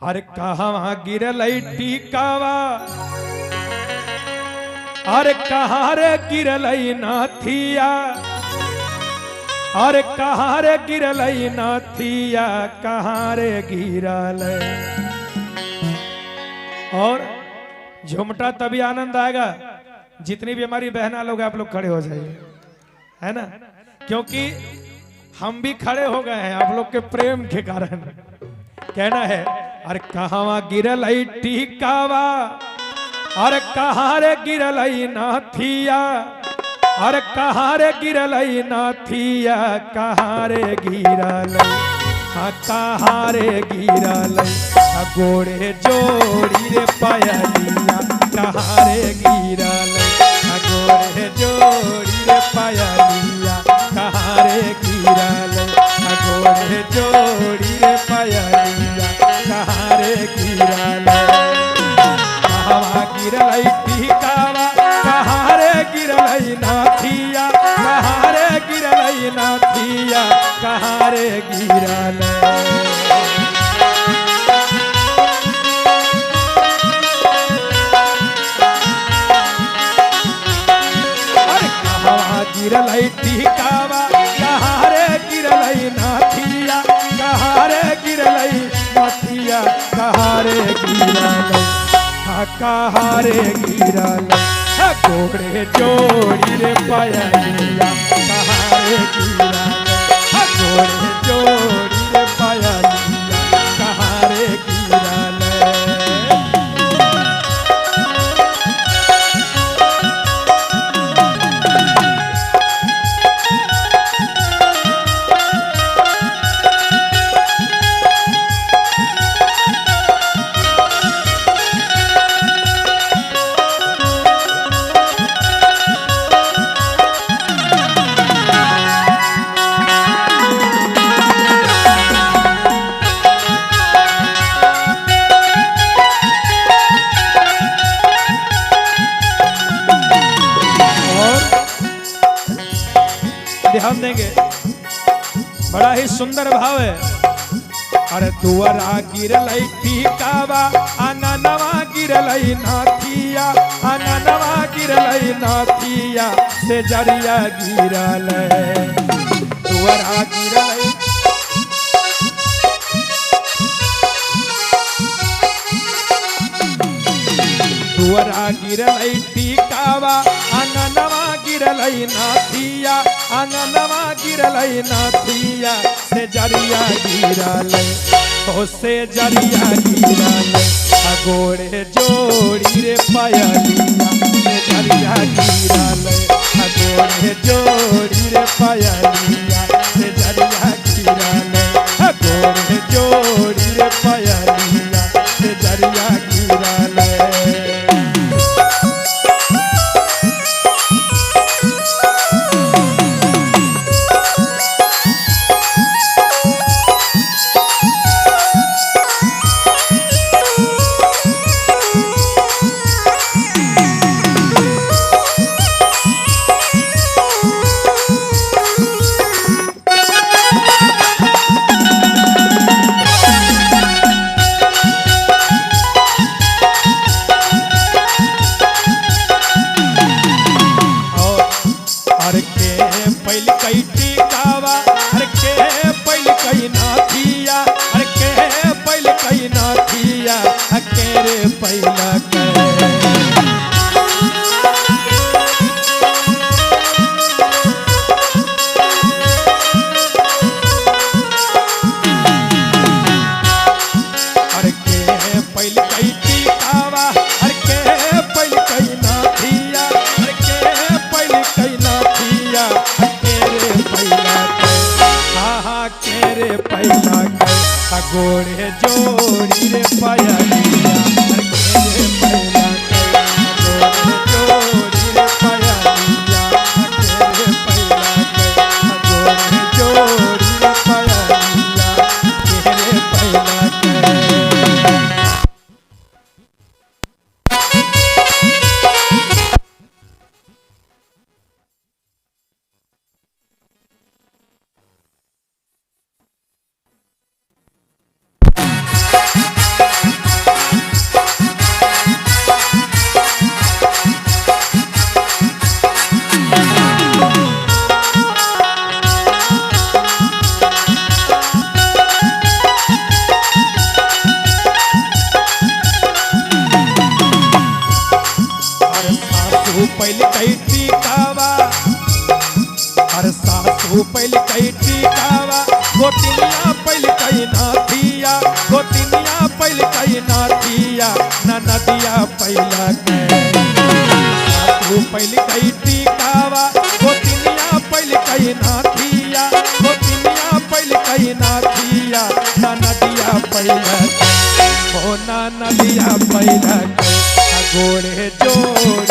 अरे कहाँ गिरल टीकावा, अरे कहाँ रे गिरल नाथिया, अरे कहाँ रे गिरल नाथिया, कहाँ रे गिरल। और झुमटा तभी आनंद आएगा जितनी भी हमारी बहना लोग आप लोग खड़े हो जाइए, है ना, क्योंकि हम भी खड़े हो गए हैं आप लोग के प्रेम के कारण। कहना है अरे कहाँ गिरल टीकावा, अरे कहाँ रे गिरल नाथिया, अरे कहाँ रे गिरल नाथिया, कहाँ रे गिरल, हाँ कहाँ रे गिरल, गोड़े जोड़ी रे पायलिया, कहाँ रे गिरल, गोड़े जोड़ी रे पायलिया, कहाँ रे गिरल, गोड़े जोड़ी रे पायलिया, कहाँ रे गिरल। कहाँ गिरल टीकावा, कहाँ रे गिरल नाथिया, कहाँ रे गिरल नाथिया, कहाँ रे गिरल। गिरल टीकावा, कहाँ रे गिरल नाथिया, कहाँ रे गिरल नाथिया, कहाँ रे गिरल, कहाँ रे गिरल, गोड़े जोड़ी रे पायलिया, कहाँ रे गिरल, गोड़े जोड़ी रे पायलिया, कहाँ रे गिरल। ध्यान देंगे, बड़ा ही सुंदर भाव है। अरे दुआरा गिरल टीकावा, आंगनवा गिरल नाथिया, आंगनवा गिरल नाथिया, से जरिया गिरल, दुआरा गिरल, दुआरा गिरल टीकावा, आंगनवा गिरल नाथिया, आंगनवा गिरल नाथिया, से जरिया गिरल, तो से जरिया गिरल, गोड़े जोड़ी रे पायलिया, से जरिया गिरल, गोड़े जोड़ी रे पायलिया, से जरिया गिरल, गोड़े जोड़ी रे पायलिया, से जरिया गिरल। गोड़े जोड़ी रे पायलिया, गोड़े जोड़ी रे पायलिया, गोड़े जोड़ी रे पायलिया, गोड़े पायलिया। नदिया पैला के तू पहली कई टीकावा गोतिनिया पहली कई नाथिया गोतिनिया पहली कई नाथिया ना नदिया पैला के हो ना नदिया पैला के गोड़े जोड़